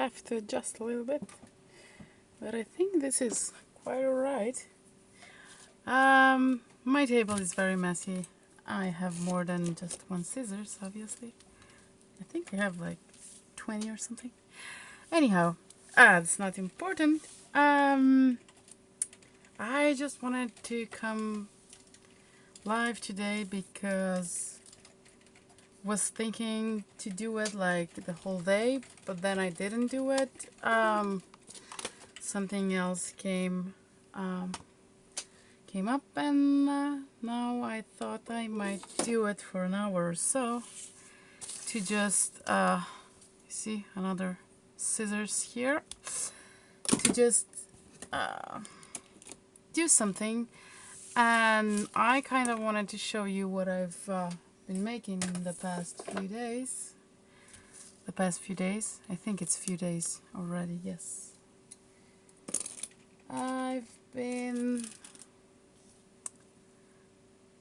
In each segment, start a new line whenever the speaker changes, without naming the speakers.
have to adjust a little bit, but I think this is quite alright. My table is very messy. I have more than just one scissors, obviously. I think I have like 20 or something. Anyhow, it's not important. I just wanted to come live today because was thinking to do it like the whole day, but then I didn't do it. Something else came up, and now I thought I might do it for an hour or so to just see another scissors here to just do something. And I kind of wanted to show you what I've been making in the past few days. I think it's few days already, yes.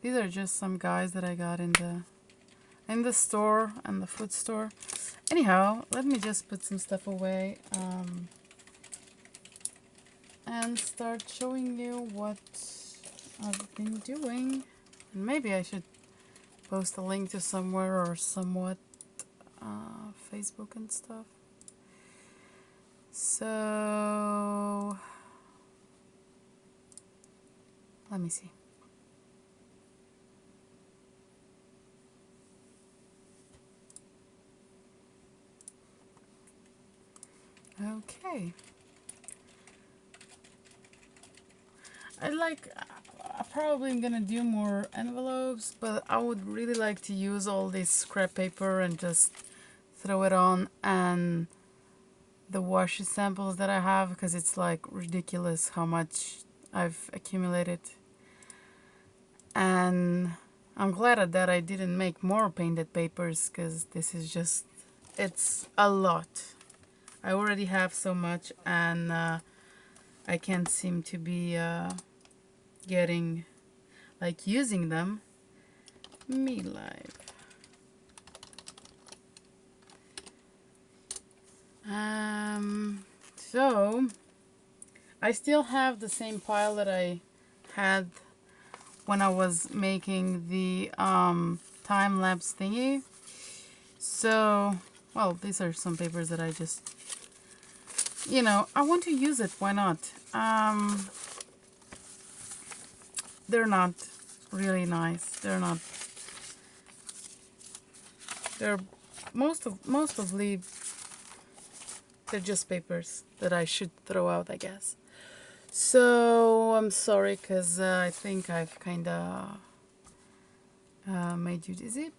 These are just some guys that I got in the store and the food store. Anyhow, let me just put some stuff away and start showing you what I've been doing. And maybe I should post a link to somewhere or somewhat Facebook and stuff. So let me see. Okay. I probably am gonna do more envelopes, but I would really like to use all this scrap paper and just throw it on, and the washi samples that I have, because it's like ridiculous how much I've accumulated. And I'm glad that I didn't make more painted papers, because this is just, it's a lot. I already have so much, and I can't seem to be using them. Me live. So I still have the same pile that I had when I was making the time-lapse thingy. So, well, these are some papers that I just, I want to use it, why not? They're not really nice. They're mostly they're just papers that I should throw out, I guess. So I'm sorry, because I think I've kind of made you dizzy.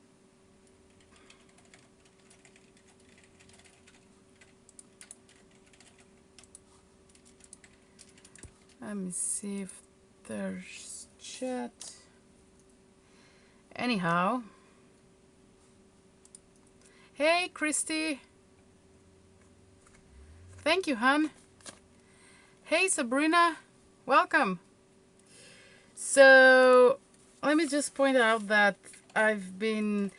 Let me see if there's chat. Anyhow. Hey, Christy. Thank you, hon. Hey, Sabrina. Welcome. So, let me just point out that I've been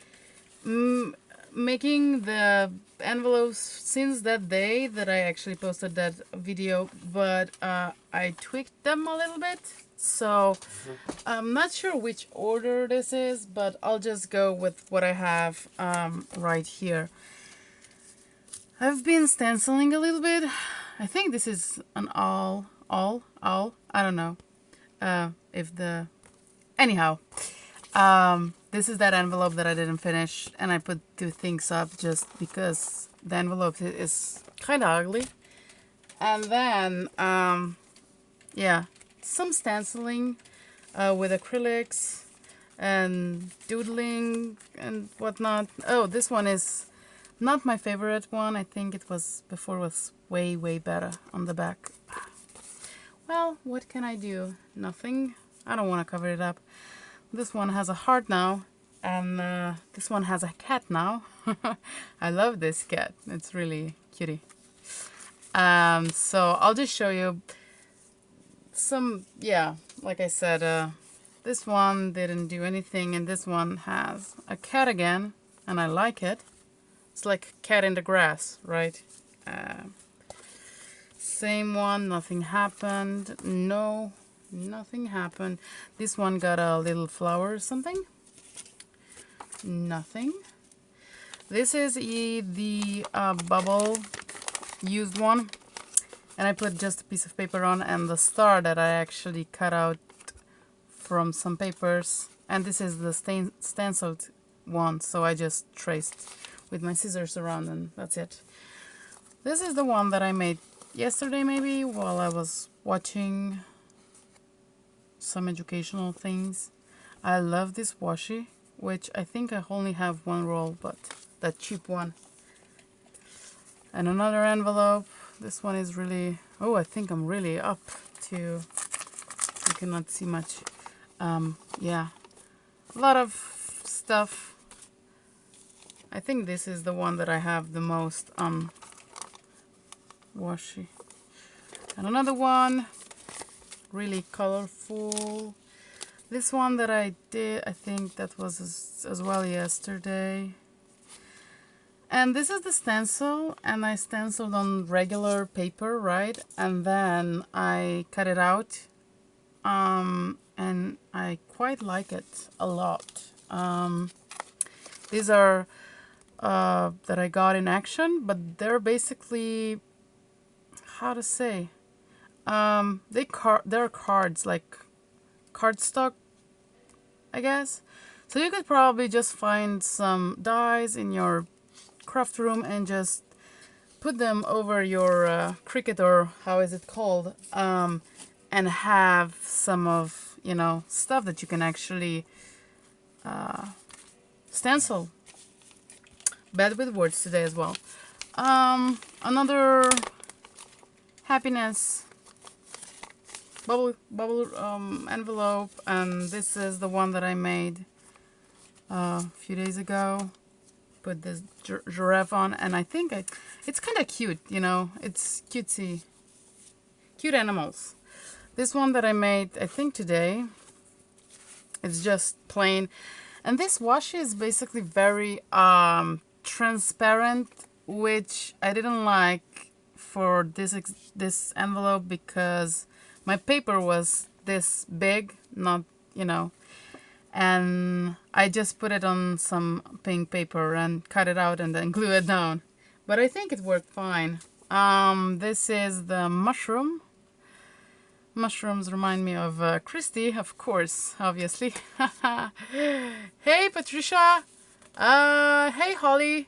making the envelopes since that day that I actually posted that video, but I tweaked them a little bit. So, I'm not sure which order this is, but I'll just go with what I have right here. I've been stenciling a little bit. I think this is an all. I don't know anyhow. This is that envelope that I didn't finish, and I put two things up just because the envelope is kind of ugly. And then, yeah, some stenciling with acrylics and doodling and whatnot. Oh, this one is not my favorite one. I think it was way better on the back. Well, what can I do? Nothing. I don't want to cover it up. This one has a heart now, and this one has a cat now. I love this cat. It's really cutie. So I'll just show you some, yeah, like I said, this one didn't do anything, and this one has a cat again, and I like it. It's like cat in the grass, right? Same one, nothing happened. No, nothing happened. This one got a little flower or something. Nothing. This is the bubble used one. And I put just a piece of paper on and the star that I actually cut out from some papers. And this is the stenciled one, so I just traced with my scissors around and that's it. This is the one that I made yesterday maybe while I was watching some educational things. I love this washi, which I think I only have one roll, but that cheap one. And another envelope. This one is really, oh, I think I'm really up to, you cannot see much. Yeah, a lot of stuff. I think this is the one that I have the most washi. And another one, really colorful. This one that I did, I think that was as well yesterday. And this is the stencil, and I stenciled on regular paper, right? And then I cut it out, and I quite like it a lot. These are that I got in Action, but they're basically, how to say, they're cards, like cardstock, I guess. So you could probably just find some dies in your craft room and just put them over your Cricut, or how is it called, and have some of, you know, stuff that you can actually stencil. Bad with words today as well. Another happiness bubble envelope, and this is the one that I made a few days ago. Put this giraffe on, and I think it's kind of cute, you know, it's cutesy, cute animals. This one that I made, I think today, it's just plain, and this washi is basically very transparent, which I didn't like for this envelope because my paper was this big, not, you know, and I just put it on some pink paper and cut it out and then glue it down. But I think it worked fine. This is the mushroom. Mushrooms remind me of Christy, of course, obviously. Hey, Patricia. Hey, Holly.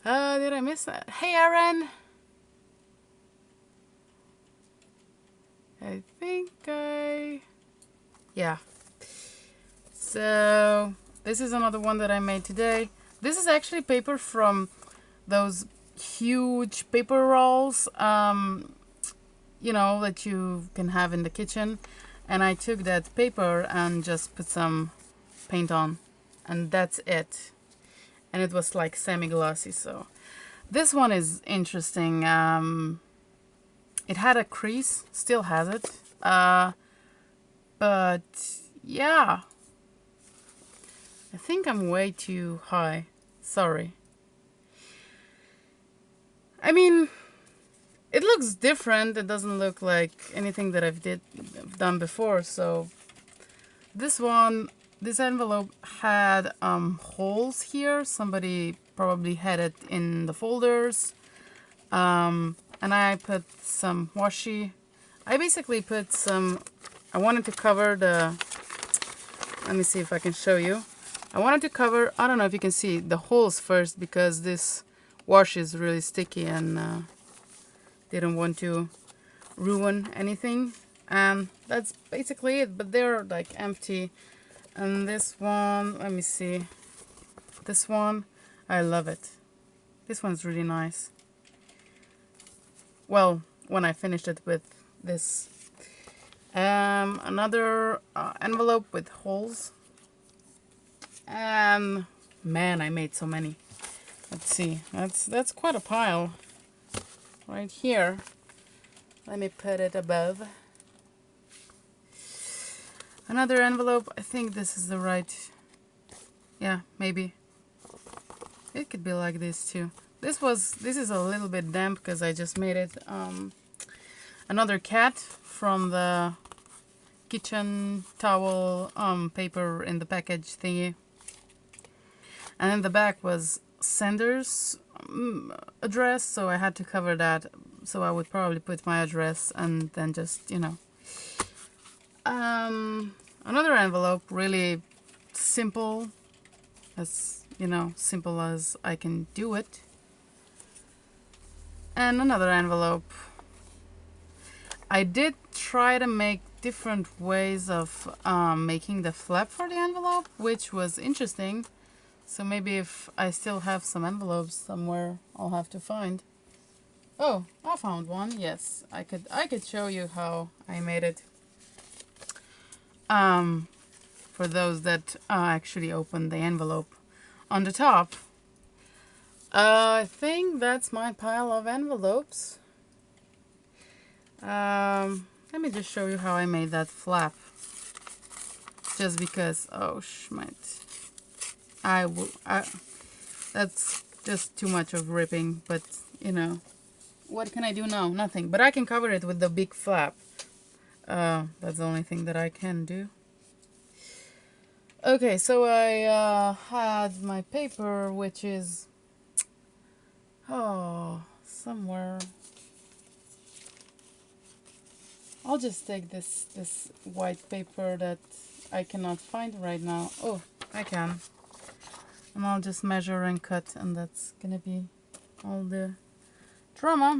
Did I miss that? Hey, Aaron. I think yeah. So this is another one that I made today. This is actually paper from those huge paper rolls, you know, that you can have in the kitchen. And I took that paper and just put some paint on, and that's it. And it was like semi-glossy. So this one is interesting. It had a crease, still has it. But yeah, I think I'm way too high. Sorry. I mean, it looks different. It doesn't look like anything that I've done before. So this one, this envelope had holes here. Somebody probably had it in the folders. And I put some washi. I basically put some, I wanted to cover the, let me see if I can show you. I wanted to cover, I don't know if you can see, the holes first, because this washi is really sticky and didn't want to ruin anything. And that's basically it, but they're like empty. And this one, let me see. This one, I love it. This one's really nice. Well, when I finished it with this. Another envelope with holes. And man, I made so many. Let's see, that's quite a pile right here. Let me put it above. Another envelope. I think this is the right, yeah, maybe. It could be like this too. this is a little bit damp because I just made it. Another cat from the kitchen towel paper in the package thingy. And then the back was Sanders' address, so I had to cover that. So I would probably put my address and then just, you know. Another envelope, really simple, as, you know, simple as I can do it. And another envelope. I did try to make different ways of making the flap for the envelope, which was interesting. So maybe if I still have some envelopes somewhere, I'll have to find. Oh, I found one. Yes, I could show you how I made it. For those that actually opened the envelope on the top. I think that's my pile of envelopes. Let me just show you how I made that flap. Just because, oh schmidt. That's just too much of ripping, but you know, what can I do now? Nothing, but I can cover it with the big flap. That's the only thing that I can do. Okay, so I had my paper, which is, oh, somewhere. I'll just take this white paper that I cannot find right now. Oh, I can. And I'll just measure and cut, and that's gonna be all the drama.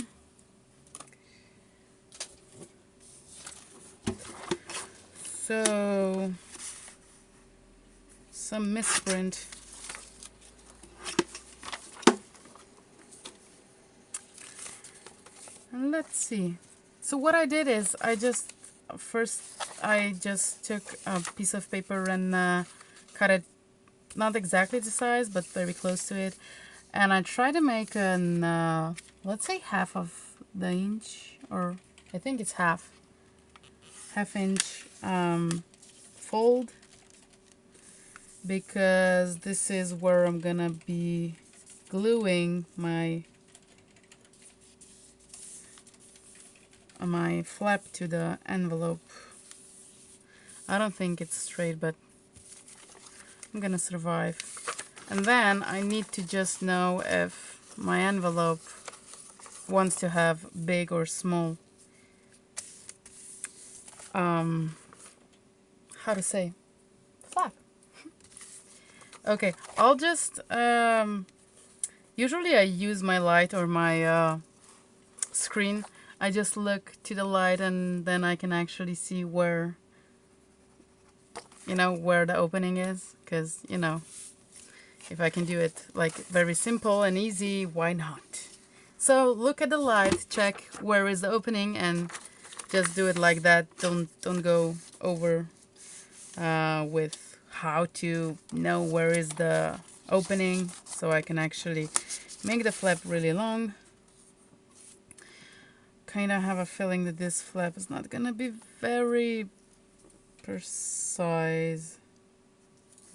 So, some misprint. And let's see. So what I did is I just took a piece of paper and cut it, not exactly the size, but very close to it. And I tried to make an, let's say half of the inch, or I think it's half inch fold, because this is where I'm gonna be gluing my flap to the envelope. I don't think it's straight, but I'm gonna survive. And then I need to just know if my envelope wants to have big or small. How to say? Flap. Okay, I'll just, usually I use my light or my screen. I just look to the light and then I can actually see where, you know, where the opening is. Because, you know, if I can do it like very simple and easy, why not? So look at the light, check where is the opening, and just do it like that. Don't go over with how to know where is the opening, so I can actually make the flap really long. Kind of have a feeling that this flap is not gonna be very precise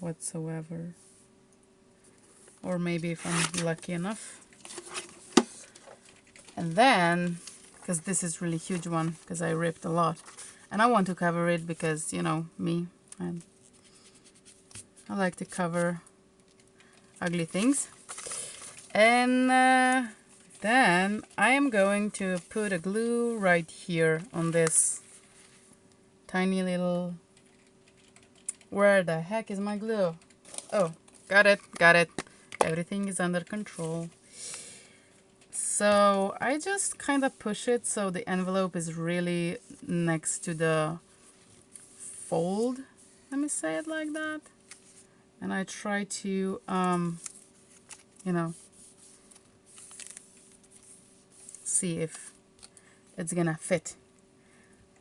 whatsoever, or maybe if I'm lucky enough. And then, because this is really huge one, because I ripped a lot, and I want to cover it because, you know, me, and I like to cover ugly things. And then I am going to put a glue right here on this tiny little, where the heck is my glue? Oh, got it. Everything is under control. So I just kind of push it so the envelope is really next to the fold. Let me say it like that. And I try to, you know, see if it's gonna fit.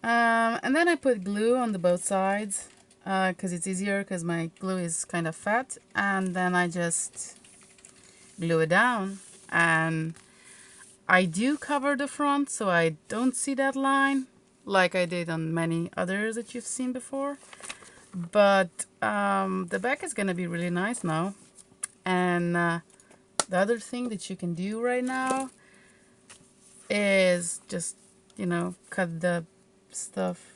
And then I put glue on the both sides because it's easier, because my glue is kind of fat. And then I just glue it down, and I do cover the front so I don't see that line like I did on many others that you've seen before. But the back is gonna be really nice now, and The other thing that you can do right now is just, you know, cut the stuff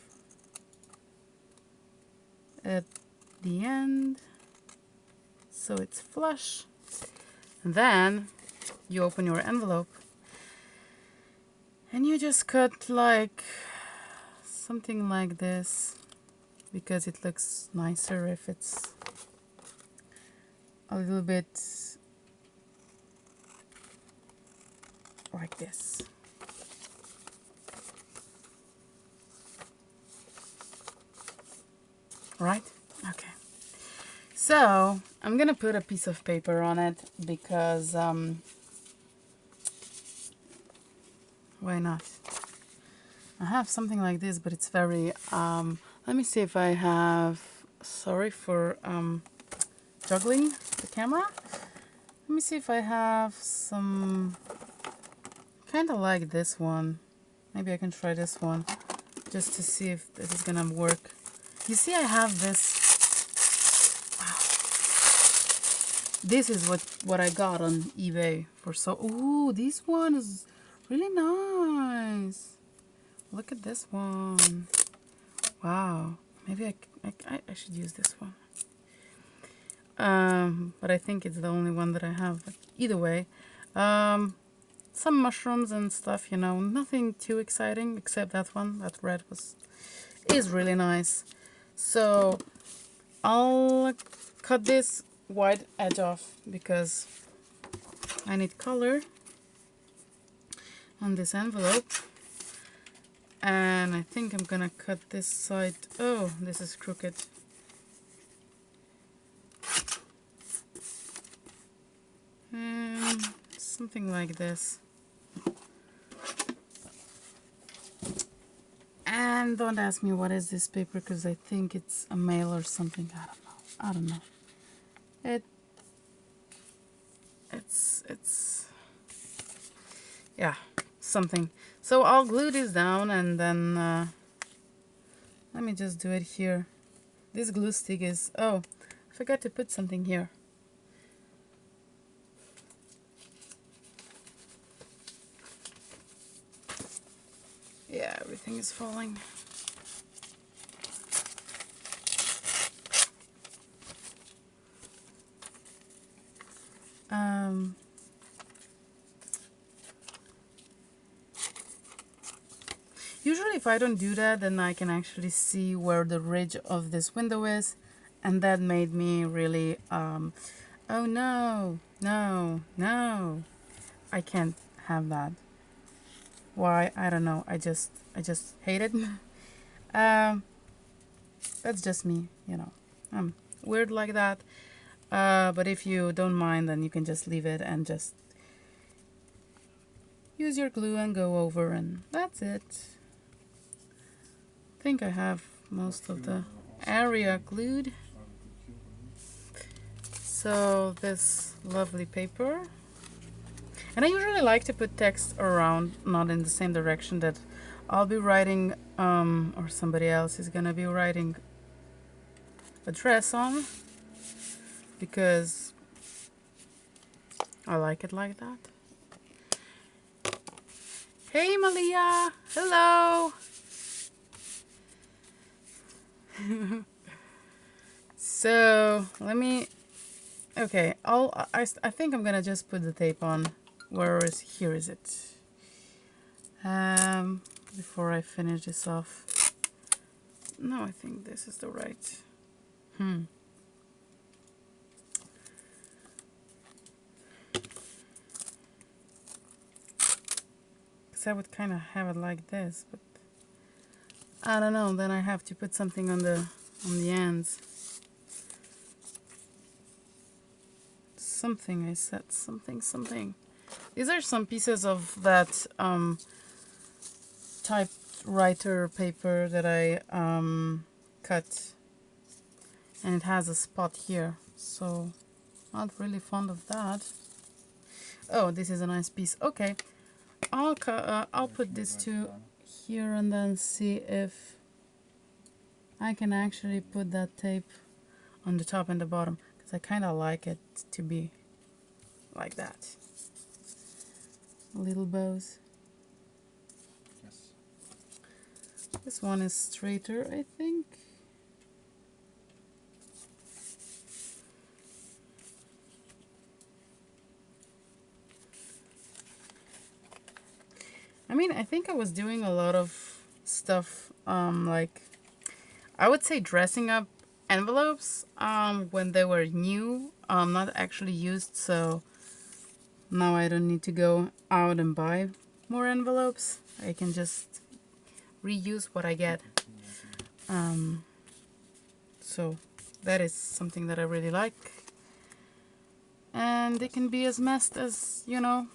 at the end so it's flush. And then you open your envelope and you just cut like something like this, because it looks nicer if it's a little bit like this. Right? Okay. So I'm gonna put a piece of paper on it because why not? I have something like this, but it's very let me see if I have, sorry for juggling the camera. Let me see if I have some kind of like this one. Maybe I can try this one just to see if this is gonna work. You see, I have this. This is what I got on eBay for so. Ooh, this one is really nice. Look at this one. Wow. Maybe I should use this one. But I think it's the only one that I have. But either way, some mushrooms and stuff. You know, nothing too exciting except that one. That red is really nice. So I'll cut this white edge off because I need color on this envelope. And I think I'm gonna cut this side. Oh, this is crooked. Something like this. And don't ask me what is this paper, because I think it's a mail or something. I don't know. It's yeah, something. So I'll glue this down, and then let me just do it here. This glue stick is, oh, I forgot to put something here. Yeah, everything is falling. Usually if I don't do that, then I can actually see where the ridge of this window is, and that made me really, oh no, no, no, I can't have that. Why? I don't know. I just hate it. That's just me, you know. I'm weird like that. But if you don't mind, then you can just leave it and just use your glue and go over, and that's it. I think I have most of the area glued. So this lovely paper. And I usually like to put text around, not in the same direction that I'll be writing, or somebody else is gonna be writing address on, because I like it like that. Hey Malia, hello. So let me, okay, I think I'm gonna just put the tape on. Where is, here is it. Before I finish this off. No, I think this is the right. Because I would kind of have it like this, but I don't know. Then I have to put something on the ends. Something, I said something. These are some pieces of that typewriter paper that I cut, and it has a spot here, so not really fond of that. Oh, this is a nice piece. Okay, I'll put this to here and then see if I can actually put that tape on the top and the bottom, because I kind of like it to be like that. Little bows.
Yes.
This one is straighter, I think. I mean, I think I was doing a lot of stuff, like, I would say dressing up envelopes, when they were new, not actually used, so now I don't need to go out and buy more envelopes. I can just reuse what I get. So that is something that I really like. And they can be as messed as, you know,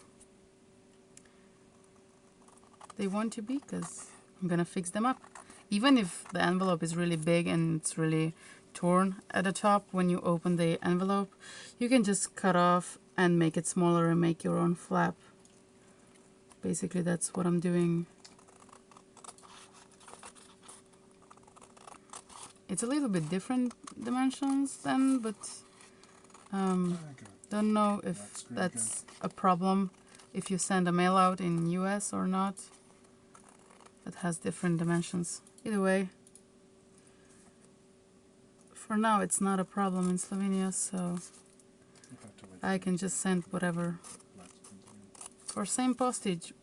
they want to be, because I'm gonna fix them up. Even if the envelope is really big and it's really torn at the top, when you open the envelope, you can just cut off and make it smaller and make your own flap. Basically, that's what I'm doing. It's a little bit different dimensions then, but don't know if that's a problem if you send a mail out in US or not. It has different dimensions. Either way, for now it's not a problem in Slovenia, so I can just send whatever for same postage.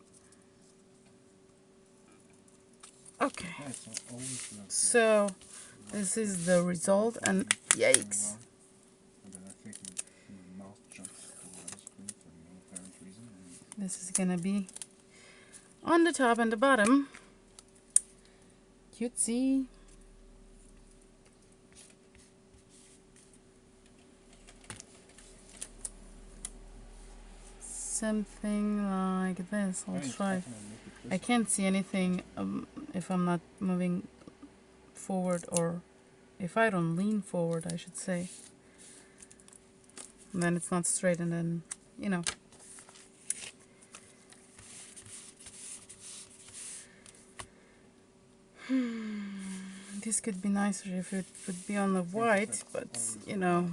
Okay, so this is the result, and yikes. This is gonna be on the top and the bottom. Cutesy. Something like this. I'll try. I can't see anything if I'm not moving forward, or if I don't lean forward, I should say. And then it's not straight, and then, you know. This could be nicer if it would be on the white, but, you know.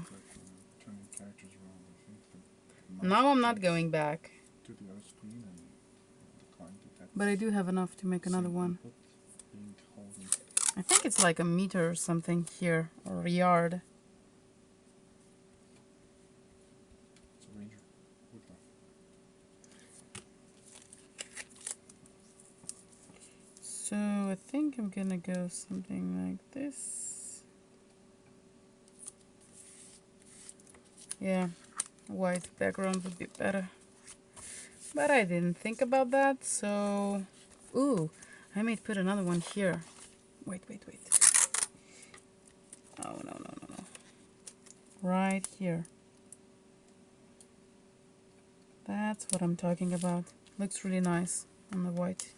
Now I'm not going back. But I do have enough to make another one. I think it's like a meter or something here, or a yard. So I think I'm gonna go something like this. Yeah, white background would be better. But I didn't think about that, so... Ooh, I might put another one here. Wait. Oh, no. Right here. That's what I'm talking about. Looks really nice on the white.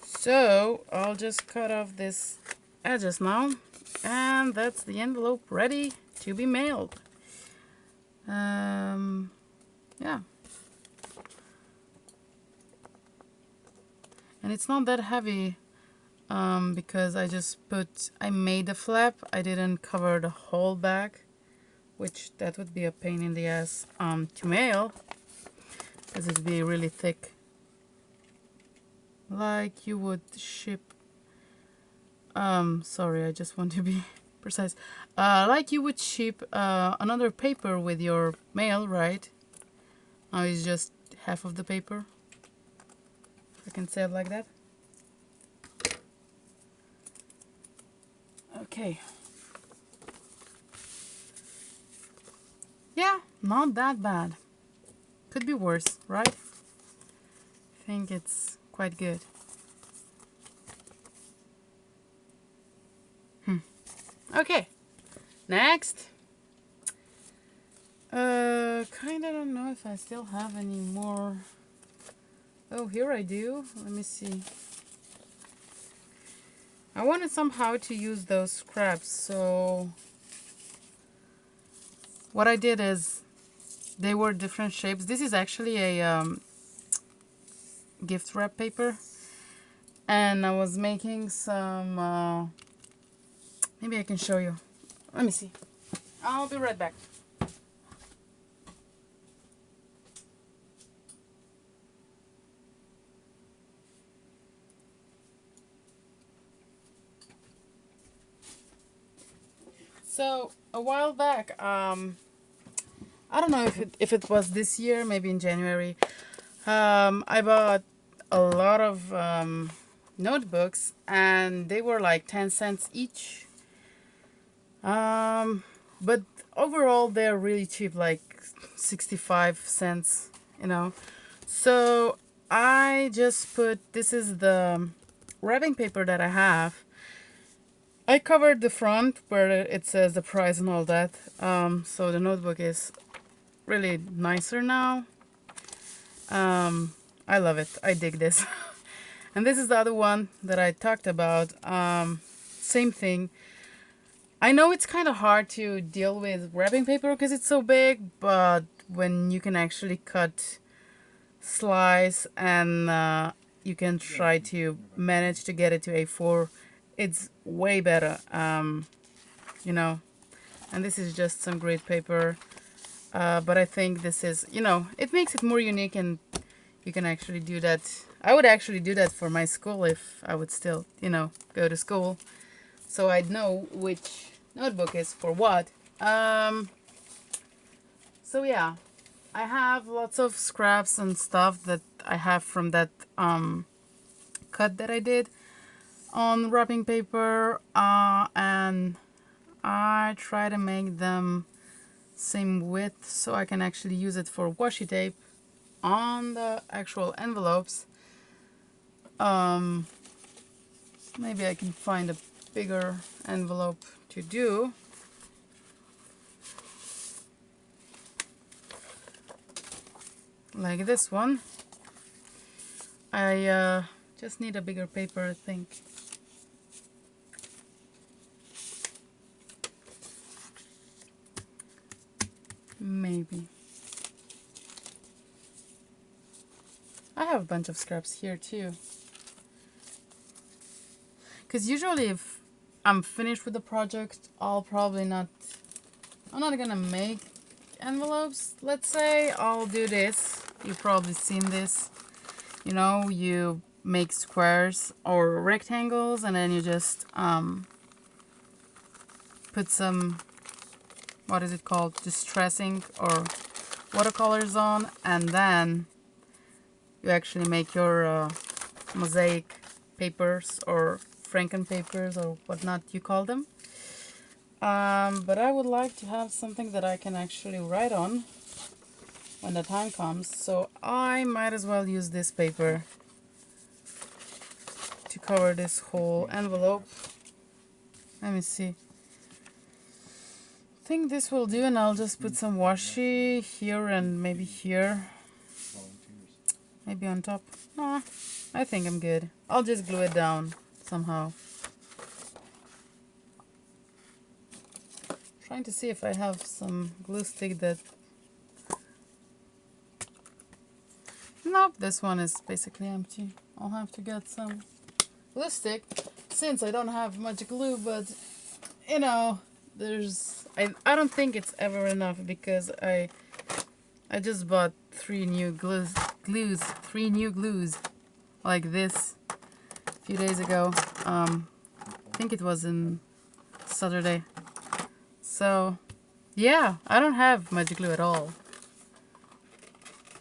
So, I'll just cut off this edges now. And that's the envelope ready to be mailed. Yeah. And it's not that heavy, because I made a flap. I didn't cover the whole back, which that would be a pain in the ass to mail, because it'd be really thick. Like you would ship, sorry, I just want to be precise. Like you would ship another paper with your mail, right? Now it's just half of the paper. I can say it like that. Okay. Yeah, not that bad. Could be worse, right? I think it's quite good. Okay, next. Kinda don't know if I still have any more. Oh, here I do. Let me see. I wanted somehow to use those scraps, so what I did is they were different shapes. This is actually a gift wrap paper, and I was making some. Maybe I can show you. Let me see. I'll be right back. So a while back, I don't know if it was this year, maybe in January. I bought a lot of notebooks, and they were like 10 cents each. But overall, they're really cheap, like 65 cents. You know. So I just put, this is the wrapping paper that I have. I covered the front where it says the price and all that. So the notebook is really nicer now. I love it. I dig this. And this is the other one that I talked about. Same thing. I know it's kind of hard to deal with wrapping paper because it's so big, but when you can actually cut, slice, and you can try to manage to get it to A4, it's way better. You know, and this is just some great paper. But I think this is, it makes it more unique, and you can actually do that. I would actually do that for my school if I would still, go to school. So I'd know which notebook is for what. So yeah, I have lots of scraps and stuff that I have from that cut that I did on wrapping paper. And I try to make them same width so I can actually use it for washi tape on the actual envelopes. Maybe I can find a bigger envelope to do. Like this one. I just need a bigger paper, I think. Maybe. I have a bunch of scraps here too. Because usually if I'm finished with the project, I'm not gonna make envelopes, let's say. I'll do this. You've probably seen this. You make squares or rectangles, and then you just put some, what is it called, distress ink or watercolors on, and then you actually make your mosaic papers or Franken papers or whatnot you call them. But I would like to have something that I can actually write on when the time comes, so I might as well use this paper to cover this whole envelope. Let me see. I think this will do, and I'll just put some washi here and maybe here. Maybe on top. Nah, I think I'm good. I'll just glue it down somehow. Trying to see if I have some glue stick that... Nope, this one is basically empty. I'll have to get some glue stick since I don't have much glue, but I don't think it's ever enough because I just bought three new glues like this a few days ago. I think it was in Saturday. So yeah, I don't have much glue at all.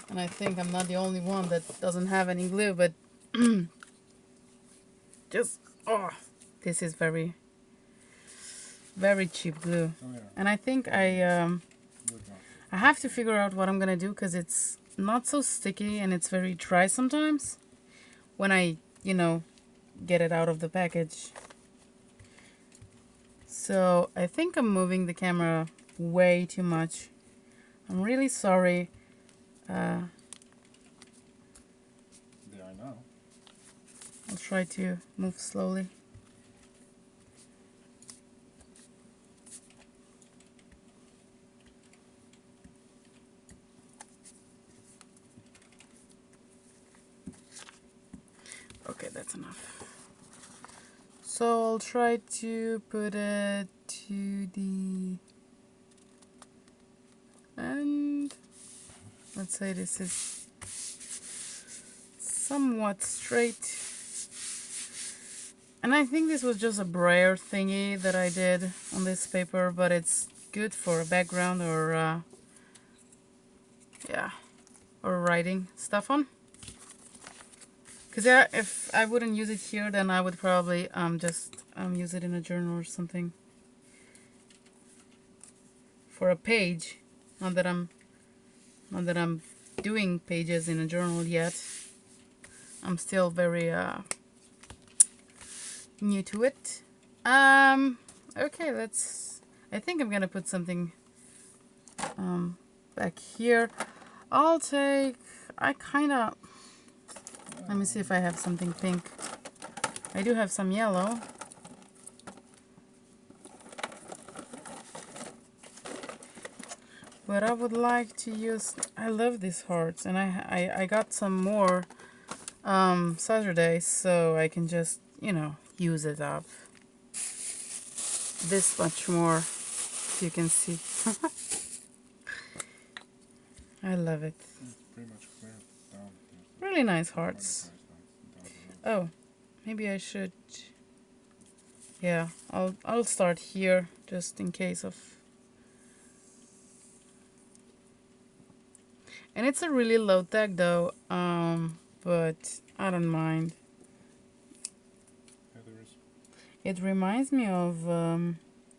And I think I'm not the only one that doesn't have any glue, but this is very, very cheap glue.
Oh, yeah.
And I think I have to figure out what I'm gonna do because it's not so sticky and it's very dry sometimes when I, get it out of the package. So I think I'm moving the camera way too much. I'm really sorry.
There I know.
I'll try to move slowly. Okay, that's enough. So I'll try to put it to the end. Let's say this is somewhat straight. And I think this was just a braille thingy that I did on this paper, but it's good for a background or yeah, or writing stuff on. Because yeah, if I wouldn't use it here, then I would probably just use it in a journal or something for a page. Not that I'm doing pages in a journal yet. I'm still very new to it. Okay, let's. I think I'm gonna put something back here. I'll take. I kind of. Let me see if I have something pink. I do have some yellow. But I would like to use. I love these hearts, and I got some more Saturday, so I can just use it up this much more. If you can see, I love it.
It's pretty much clear down.
Really nice hearts. Oh, maybe I should. Yeah, I'll start here just in case of. And it's a really low tech though, but I don't mind.
Yeah, there is.
It reminds me of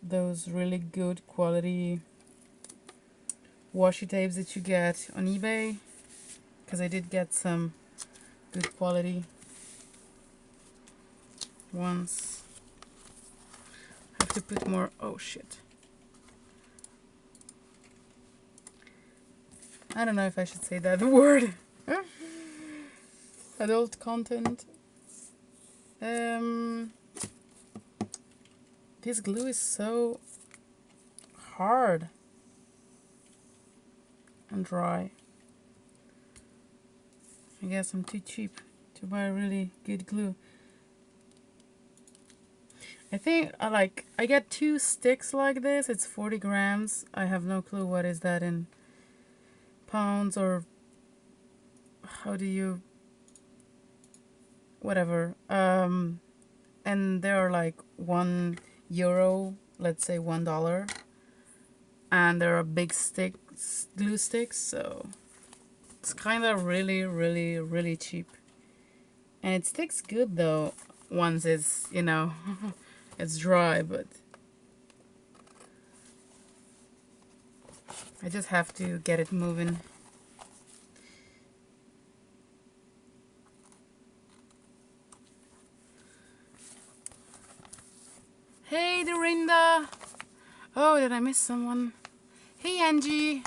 those really good quality washi tapes that you get on eBay, because I did get some good quality ones. Have to put more. Oh shit. I don't know if I should say that word. Adult content. This glue is so hard and dry. I guess I'm too cheap to buy really good glue. I think I get 2 sticks like this. It's 40 grams. I have no clue what is that in pounds, or how do you whatever. And they're like €1, let's say $1, and there are big sticks, glue sticks, so it's kind of really cheap, and it sticks good though once it's it's dry. But I just have to get it moving. Hey Dorinda! Oh, did I miss someone? Hey Angie!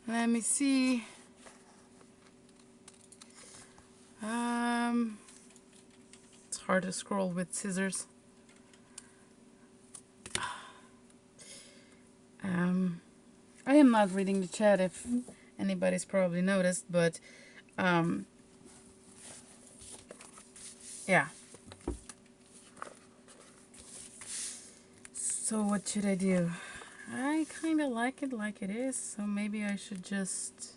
Let me see. It's hard to scroll with scissors. I am not reading the chat, if anybody's probably noticed, but yeah. So what should I do? I kind of like it like it is, so maybe I should just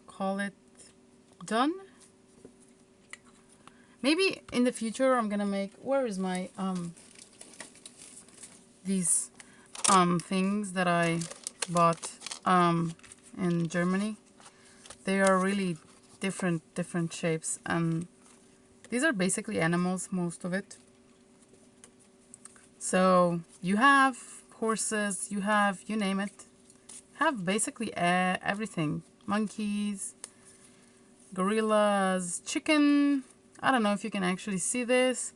call it done. Maybe in the future I'm gonna make, where is my these things that I bought in Germany. They are really different shapes, and these are basically animals, most of it. So you have horses, you have, you name it, have basically everything. Monkeys, gorillas, chicken. I don't know if you can actually see this,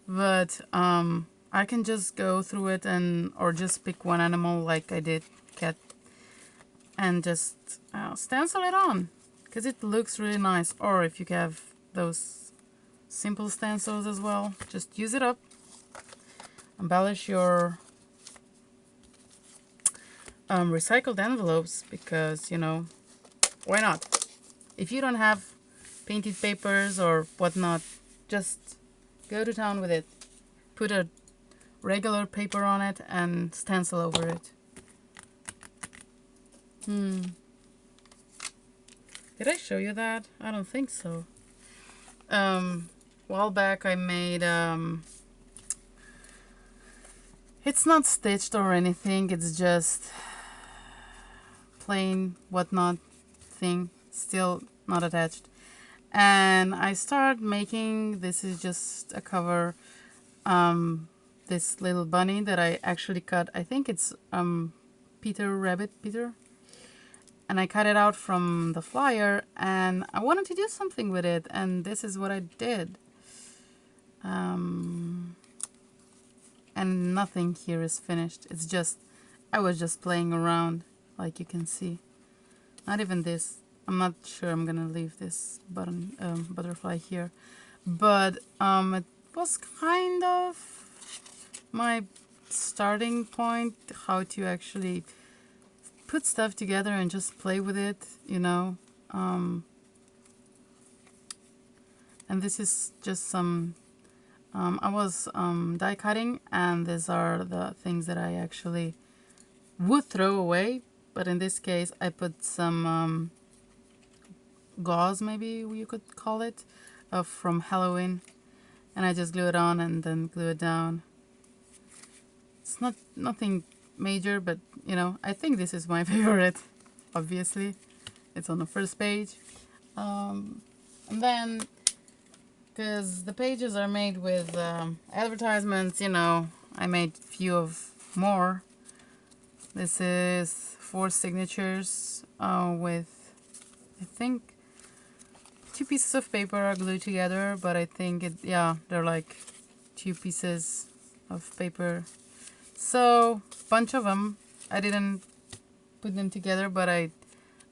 but I can just go through it or just pick one animal like I did cat, and just stencil it on, because it looks really nice. Or if you have those simple stencils as well, just use it up. Embellish your recycled envelopes, because why not? If you don't have painted papers or whatnot, just go to town with it. Put a regular paper on it and stencil over it. Did I show you that? I don't think so. A while back I made it's not stitched or anything, it's just plain whatnot thing, still not attached. And I started making, this is just a cover, this little bunny that I actually cut. I think it's Peter Rabbit, Peter. And I cut it out from the flyer and I wanted to do something with it, and this is what I did. And nothing here is finished. It's just, I was just playing around, like you can see. Not even this. I'm not sure I'm gonna leave this button butterfly here, but it was kind of my starting point, how to actually put stuff together and just play with it, you know. And this is just some I was die cutting, and these are the things that I actually would throw away, but in this case I put some gauze, maybe you could call it, from Halloween, and I just glue it on and then glue it down. It's nothing major, but you know, I think this is my favorite. Obviously, it's on the first page, and then because the pages are made with advertisements, you know, I made few of more. This is 4 signatures with, I think, 2 pieces of paper are glued together, but I think it, yeah, they're like 2 pieces of paper. So, bunch of them. I didn't put them together, but I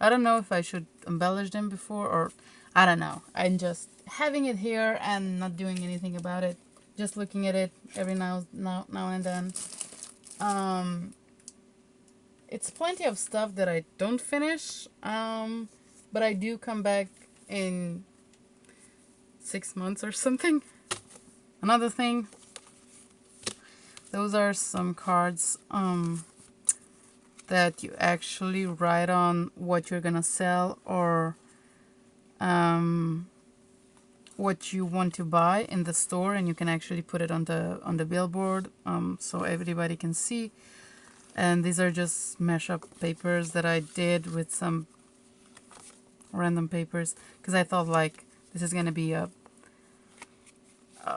don't know if I should embellish them before, or I don't know. I'm just having it here and not doing anything about it. Just looking at it every now and then. It's plenty of stuff that I don't finish, but I do come back in 6 months or something. Another thing, those are some cards that you actually write on what you're gonna sell, or what you want to buy in the store, and you can actually put it on the billboard, so everybody can see. And these are just mash-up papers that I did with some random papers, because I thought like this is gonna be a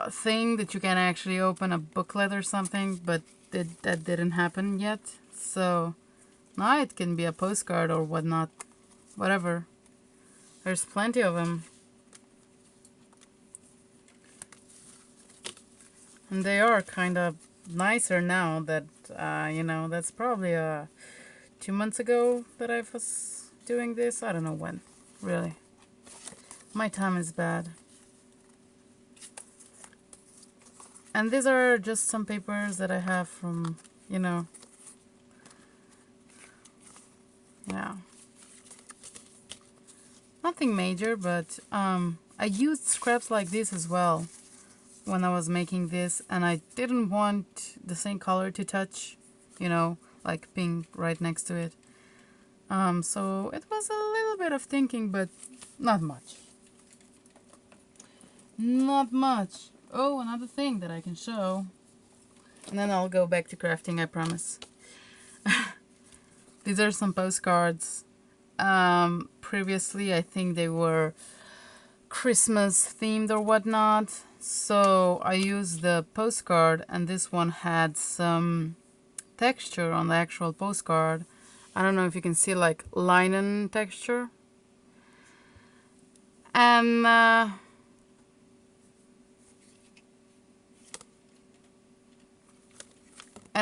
thing that you can actually open, a booklet or something, but that didn't happen yet. So now it can be a postcard or whatnot, whatever. There's plenty of them. And they are kind of nicer now that, you know, that's probably 2 months ago that I was doing this. I don't know when, really. My time is bad. And these are just some papers that I have from, you know, yeah. Nothing major, but I used scraps like this as well when I was making this, and I didn't want the same color to touch, you know, like pink right next to it. So it was a little bit of thinking, but not much. Not much. Oh, another thing that I can show, and then I'll go back to crafting, I promise. These are some postcards. Previously, I think they were Christmas themed or whatnot. So I used the postcard, and this one had some texture on the actual postcard. I don't know if you can see, like linen texture. And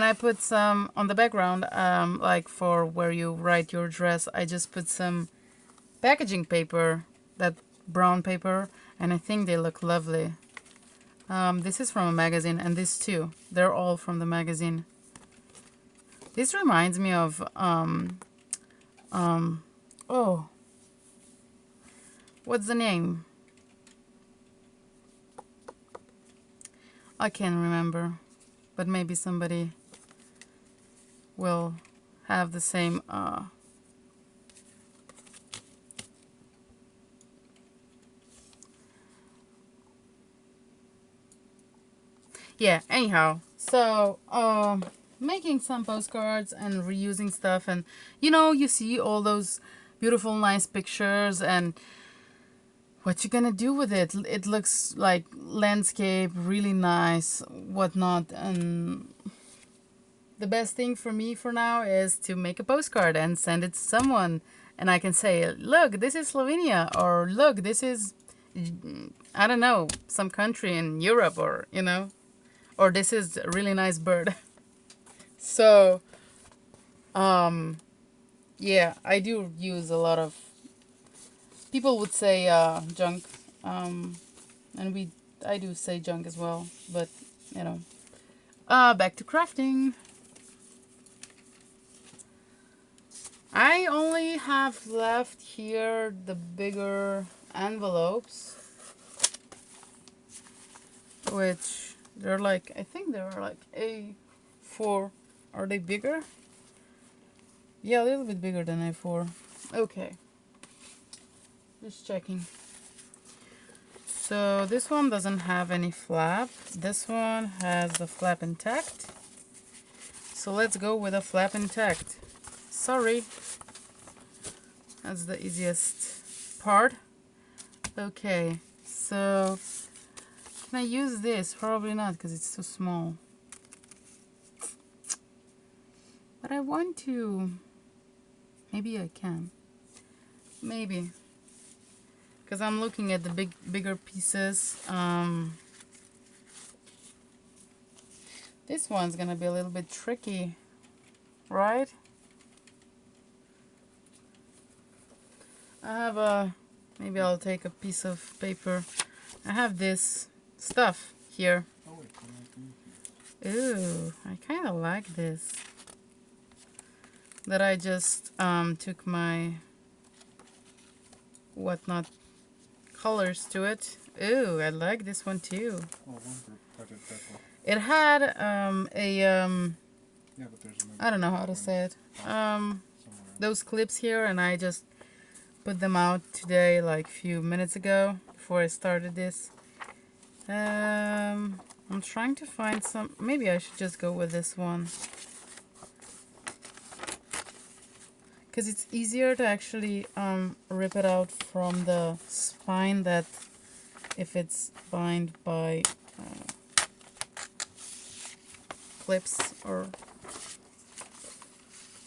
I put some on the background, like for where you write your address. I just put some packaging paper, that brown paper, and I think they look lovely. This is from a magazine, and this too. They're all from the magazine. This reminds me of oh, what's the name? I can't remember, but maybe somebody will have the same Yeah, anyhow. So, making some postcards and reusing stuff, and you see all those beautiful, nice pictures, and what you gonna do with it? It looks like landscape, really nice, whatnot, and the best thing for me for now is to make a postcard and send it to someone, and I can say, look, this is Slovenia, or look, this is, I don't know, some country in Europe, or this is a really nice bird. So, yeah, I do use a lot of, people would say junk, and I do say junk as well, but, you know. Back to crafting. I only have left here the bigger envelopes, which they're like, I think they're like A4. Are they bigger? Yeah, a little bit bigger than A4. Okay. Just checking. So this one doesn't have any flap. This one has the flap intact. So let's go with a flap intact. Sorry. That's the easiest part. Okay, so can I use this? Probably not, because it's too small. But I want to. Maybe I can. Maybe. Because I'm looking at the bigger pieces. This one's gonna be a little bit tricky, right? I have a. Maybe I'll take a piece of paper. I have this stuff here.
Oh wait, can I do here?
Ooh, I kind of like this. That I just took my whatnot colors to it. Ooh, I like this one too.
Oh, one group cut it that way.
It had
Yeah, but there's another.
I don't know how to
one
say it.
somewhere.
Those clips here, and I just put them out today, like a few minutes ago, before I started this. I'm trying to find some. Maybe I should just go with this one, because it's easier to actually rip it out from the spine that if it's bound by clips. Or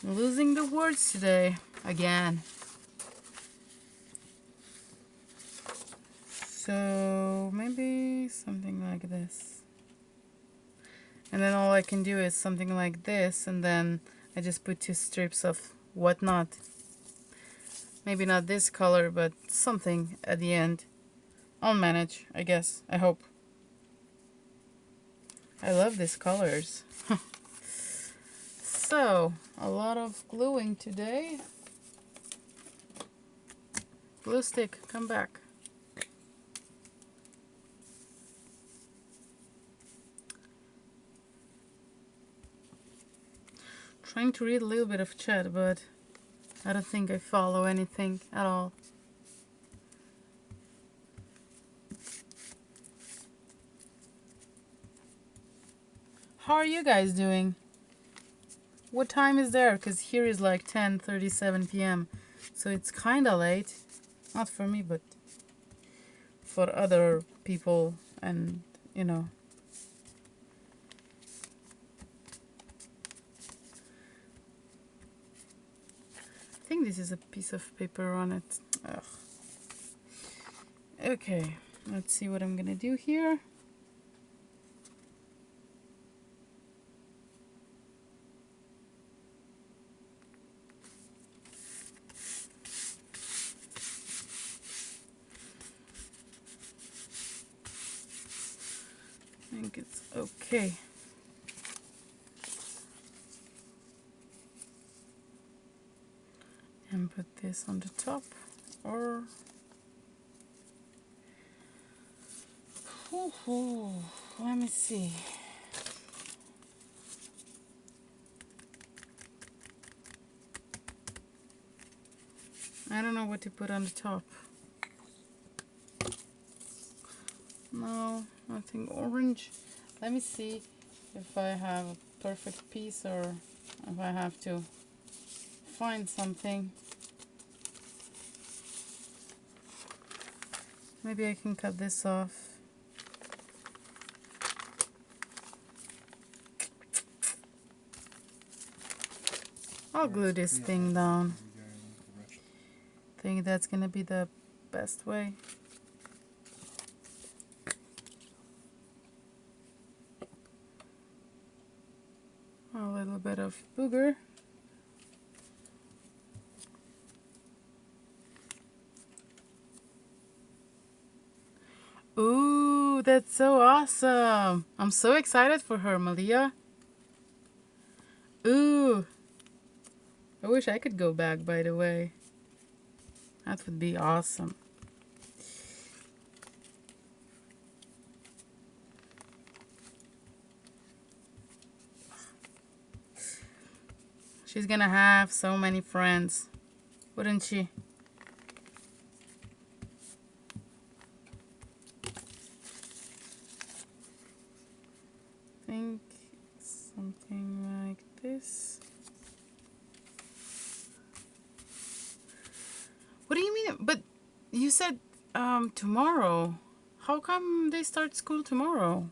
I'm losing the words today again. So maybe something like this, and then all I can do is something like this, and then I just put 2 strips of whatnot. Maybe not this color, but something at the end. I'll manage, I guess. I hope. I love these colors. So, a lot of gluing today. Glue stick, come back. Trying to read a little bit of chat, but I don't think I follow anything at all. How are you guys doing? What time is there? Because here is like 10:37 p.m. So it's kind of late. Not for me, but for other people, and you know. I think this is a piece of paper on it. Ugh. Okay, let's see what I'm gonna do here. I think it's okay. And put this on the top, or let me see. I don't know what to put on the top. No, nothing orange. Let me see if I have a perfect piece or if I have to find something. Maybe I can cut this off. I'll glue this thing down. Think that's gonna be the best way. A little bit of booger. Ooh, that's so awesome. I'm so excited for her, Malia. Ooh. I wish I could go back, by the way. That would be awesome. She's gonna have so many friends, wouldn't she? Think something like this. What do you mean? But you said tomorrow. How come they start school tomorrow?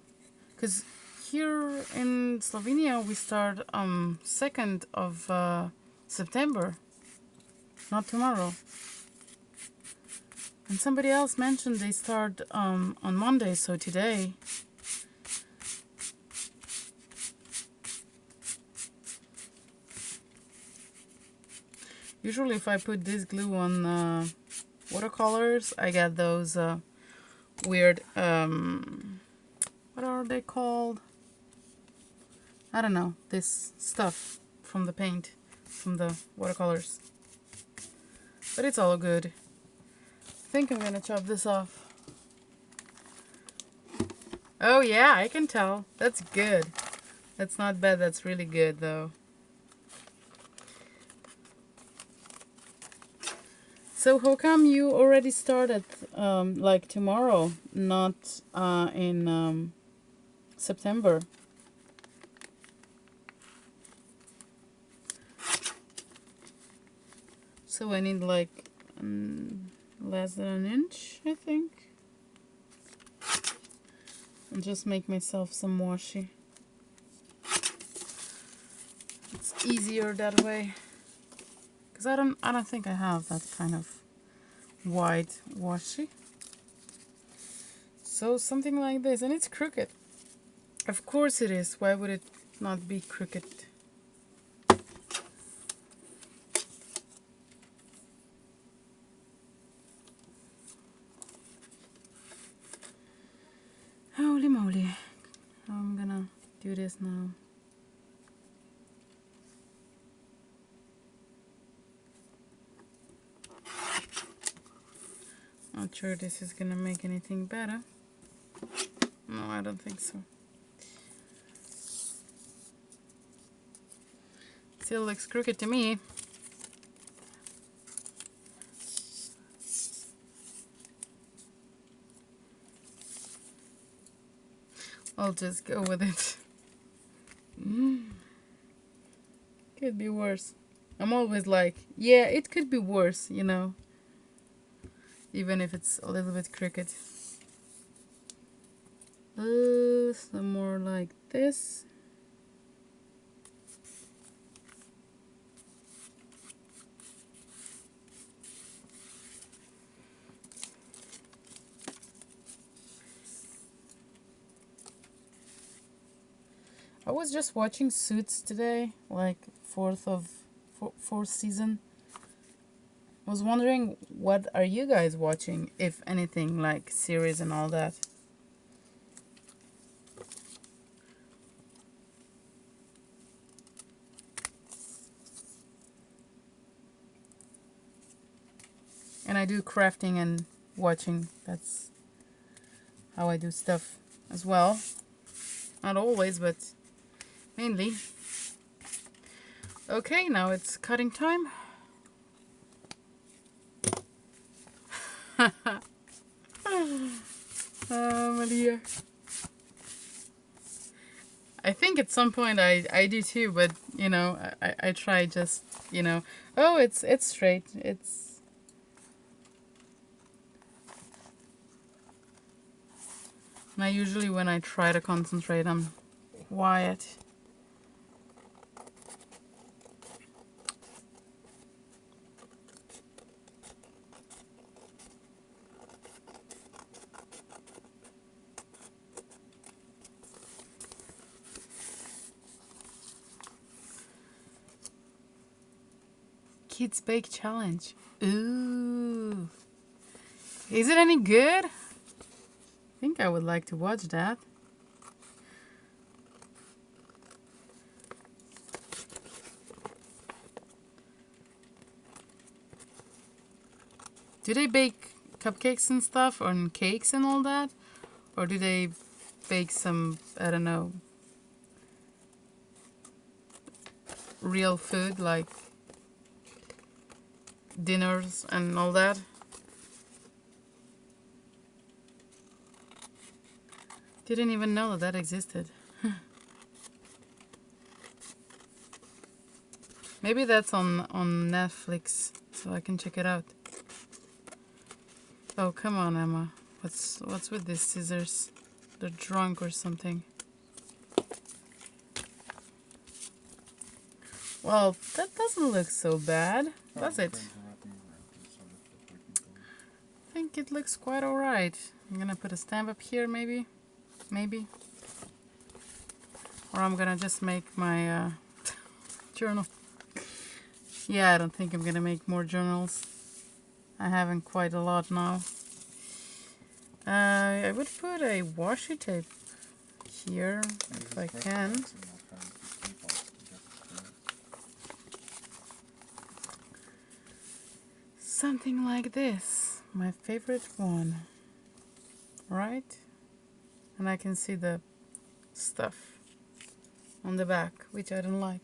Because here in Slovenia we start 2nd of September, not tomorrow. And somebody else mentioned they start on Monday, so today. Usually if I put this glue on watercolors, I get those weird, what are they called? I don't know, this stuff from the paint, from the watercolors. But it's all good. I think I'm gonna chop this off. Oh yeah, I can tell. That's good. That's not bad, that's really good though. So how come you already started like tomorrow, not in September? So I need like less than an inch, I think. I'll just make myself some washi. It's easier that way. Cause I don't think I have that kind of white washi. So something like this, and it's crooked. Of course it is. Why would it not be crooked? Holy moly. I'm gonna do this now. Not sure this is gonna make anything better. No, I don't think so. Still looks crooked to me. I'll just go with it. Could be worse. I'm always like, yeah, it could be worse, you know. Even if it's a little bit crooked. Some more like this. I was just watching Suits today, like fourth season. I was wondering, what are you guys watching, if anything, like series and all that? And I do crafting and watching. That's how I do stuff as well. Not always, but mainly. Okay, now it's cutting time. Maria. I think at some point I do too, but you know, I try just, you know, oh, it's straight. It's and I usually when I try to concentrate, I'm quiet. Kids Bake Challenge. Ooh. Is it any good? I think I would like to watch that. Do they bake cupcakes and stuff and cakes and all that? Or do they bake some, I don't know, real food like dinners and all that? Didn't even know that that existed. Maybe that's on Netflix, so I can check it out. Oh, come on, Emma. What's with these scissors? They're drunk or something. Well, that doesn't look so bad, does it? I think it looks quite alright. I'm gonna put a stamp up here, maybe. Or I'm gonna just make my journal. Yeah, I don't think I'm gonna make more journals. I haven't quite a lot now. I would put a washi tape here if I can. Something like this. My favorite one. Right? And I can see the stuff on the back, which I don't like.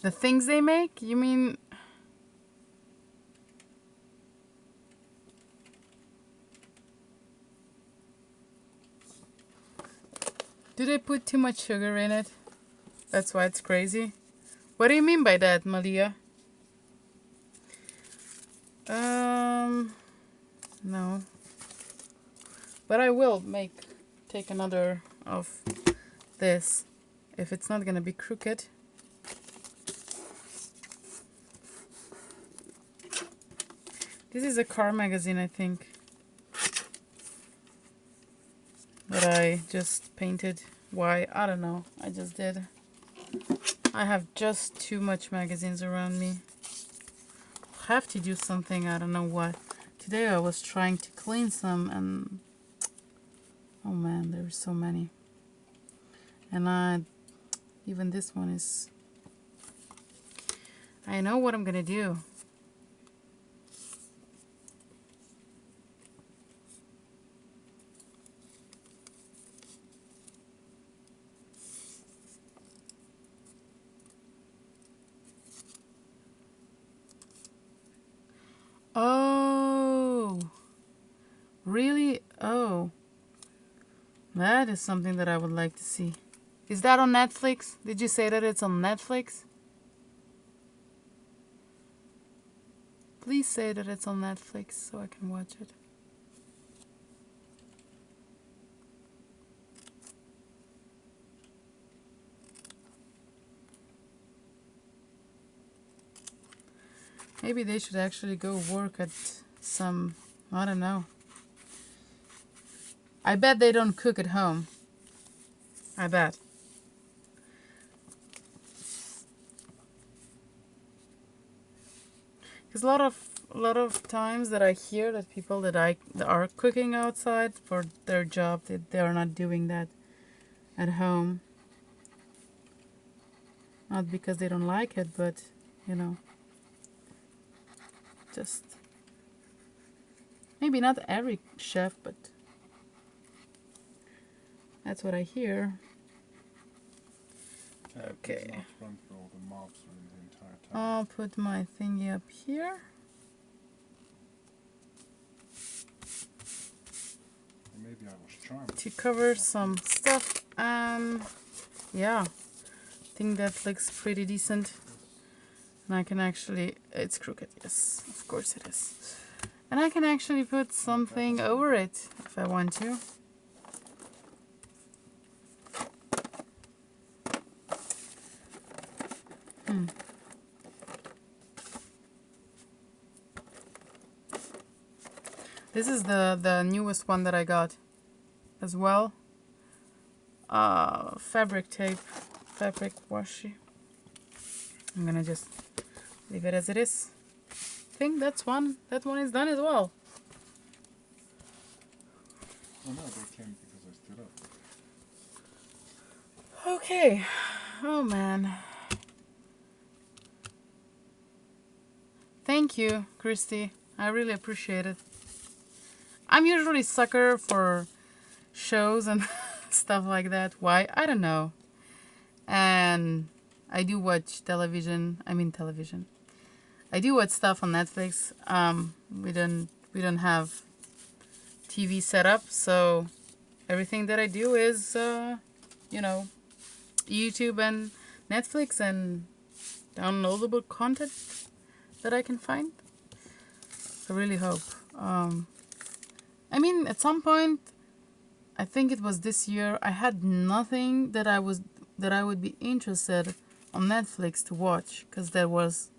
The things they make? You mean... Do they put too much sugar in it? That's why it's crazy? What do you mean by that, Malia? No. But I will take another of this if it's not gonna be crooked. This is a car magazine, I think, that I just painted. Why? I don't know. I just did. I have just too much magazines around me. Have to do something, I don't know what. Today I was trying to clean some and oh man, there's so many. And even this one is... I know what I'm gonna do. Oh, really? Oh, that is something that I would like to see. Is that on Netflix? Did you say that it's on Netflix? Please say that it's on Netflix so I can watch it. Maybe they should actually go work at some, I don't know. I bet they don't cook at home. I bet. Because a lot of times that I hear that people that are cooking outside for their job, they are not doing that at home. Not because they don't like it, but you know, just maybe not every chef, but that's what I hear. Okay.
Not run through all the mobs in the entire time.
I'll put my thingy up here.
Maybe I was charmed.
to cover some stuff, and yeah, I think that looks pretty decent. And I can actually, it's crooked, yes, of course it is. And I can actually put something over it if I want to. This is the newest one that I got as well. Fabric tape, fabric washi. I'm gonna just leave it as it is. I think that one is done as well.
Oh no, they came because I stood up.
Okay. Oh man. Thank you, Christy. I really appreciate it. I'm usually sucker for shows and stuff like that. Why? I don't know. And I do watch television. I mean television. I do watch stuff on Netflix. We don't have TV set up, so everything that I do is YouTube and Netflix and downloadable content that I can find. I really hope. I mean, at some point, I think it was this year, I had nothing that I would be interested on Netflix to watch, because there was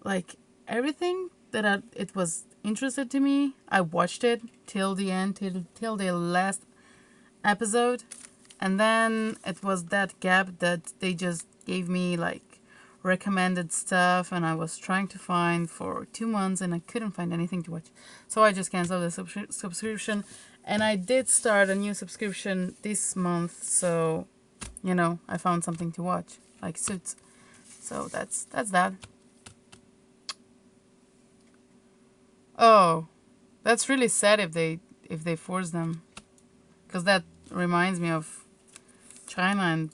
like everything that it was interested to me. I watched it till the end, till the last episode, and then it was that gap that they just gave me like recommended stuff, and I was trying to find for 2 months and I couldn't find anything to watch, so I just canceled the subscription. And I did start a new subscription this month, so I found something to watch, like Suits. So that's that. Oh, that's really sad if they force them, because that reminds me of China, and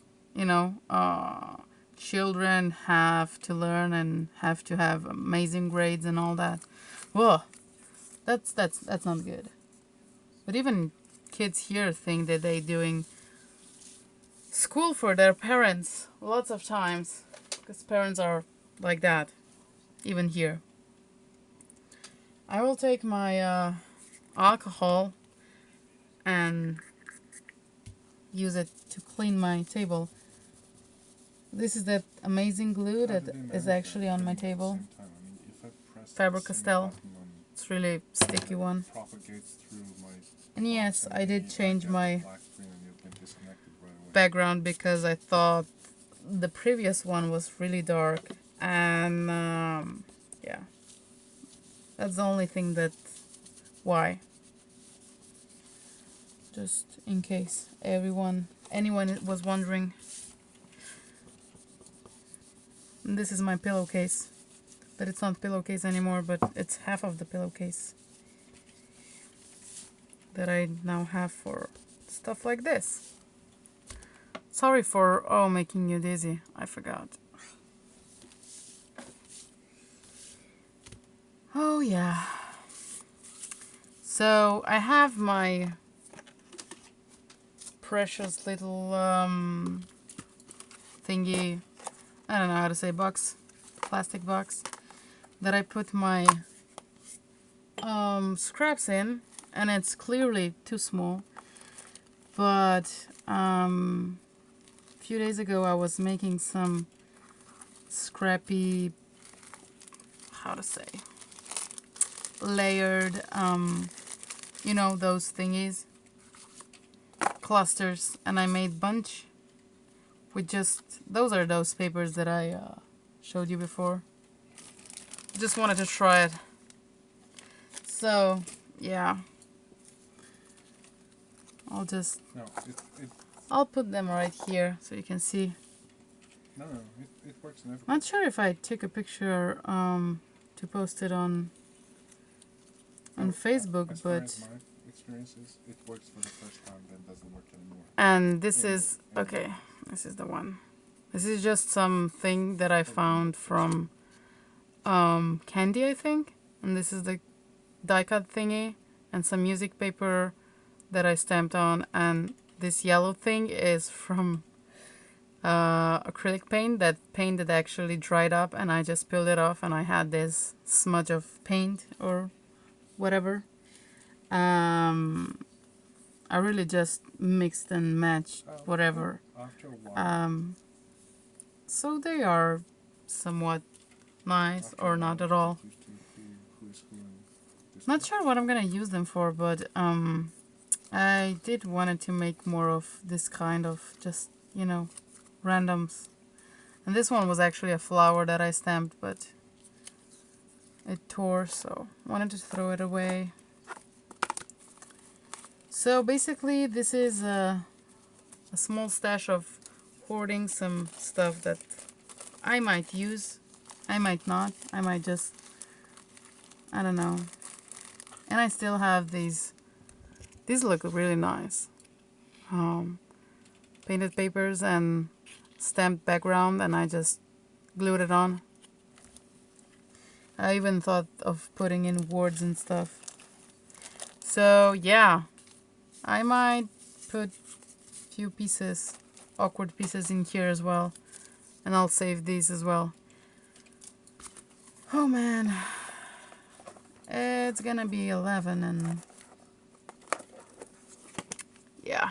children have to learn and have to have amazing grades and all that. Whoa, that's not good. But even kids here think that they're doing school for their parents lots of times, because parents are like that, even here. I will take my alcohol and use it to clean my table. This is that amazing glue that is actually on my table. Faber-Castell. It's really sticky one. And yes, I did change my background because I thought the previous one was really dark. And yeah, that's the only thing why. Just in case anyone was wondering. And this is my pillowcase, but it's not pillowcase anymore, but it's half of the pillowcase that I now have for stuff like this. Sorry for making you dizzy. I forgot. Oh yeah. So I have my precious little thingy, I don't know how to say, box, plastic box, that I put my scraps in, and it's clearly too small. But a few days ago I was making some scrappy, how to say, layered, those thingies, clusters, and I made bunch with just those papers that I showed you before. Just wanted to try it. So yeah, I'll put them right here so you can see.
No, it works in every.
Not sure if I took a picture to post it on Facebook,
as
but
far as my experience is, it works for the first time, then doesn't work anymore.
and this is okay. This is the one. This is just something that I found from Candy, I think. And this is the die cut thingy and some music paper that I stamped on, and this yellow thing is from acrylic paint that actually dried up, and I just peeled it off, and I had this smudge of paint or whatever. I really just mixed and matched whatever.
After a while,
So they are somewhat nice
after a
or
while,
not at all.
get used to who is who in this
Not
book.
sure what I'm gonna use them for, but I did wanted to make more of this kind of just, randoms. And this one was actually a flower that I stamped, but it tore, so wanted to throw it away. So basically, this is a small stash of hoarding some stuff that I might use, I might not, I might just, I don't know. And I still have these. These look really nice. Painted papers and stamped background, and I just glued it on. I even thought of putting in words and stuff. So yeah, I might put few pieces, awkward pieces in here as well, and I'll save these as well. Oh man, it's gonna be 11, and yeah.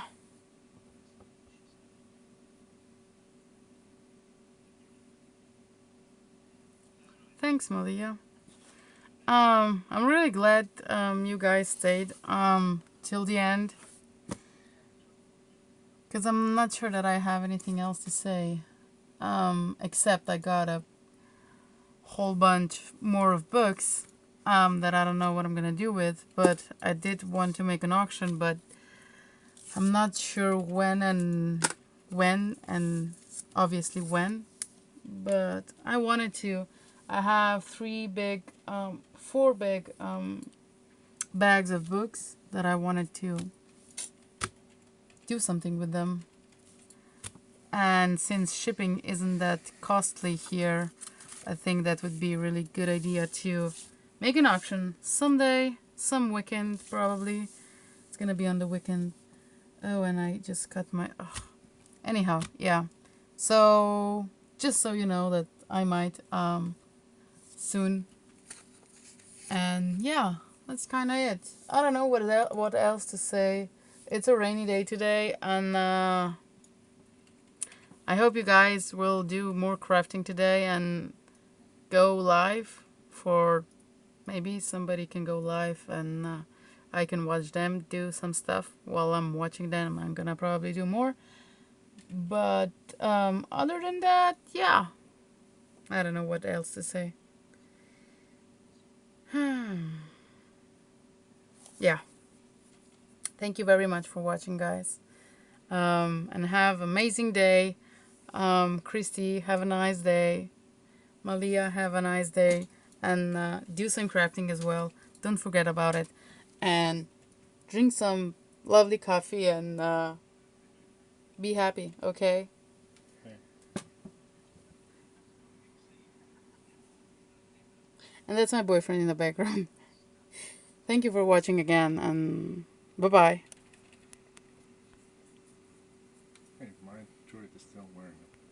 Thanks, Malia. I'm really glad you guys stayed till the end, because I'm not sure that I have anything else to say, except I got a whole bunch more of books that I don't know what I'm gonna do with, but I did want to make an auction, but I'm not sure when and obviously when, but I wanted to. I have four big bags of books that I wanted to do something with them. And since shipping isn't that costly here, I think that would be a really good idea to make an auction someday, some weekend probably. It's gonna be on the weekend. Oh, and I just cut my. Oh. Anyhow, yeah. So just so you know that I might soon. And yeah, that's kind of it. I don't know what else to say. It's a rainy day today, and I hope you guys will do more crafting today and go live. For maybe somebody can go live, and I can watch them do some stuff while I'm watching them. I'm gonna probably do more. But other than that, yeah, I don't know what else to say. Yeah. Thank you very much for watching, guys. And have amazing day. Christy, have a nice day. Malia, have a nice day. And do some crafting as well. Don't forget about it. And drink some lovely coffee and be happy, okay?
Okay.
And that's my boyfriend in the background. Thank you for watching again, and bye-bye.
Hey, my Judith is still wearing it.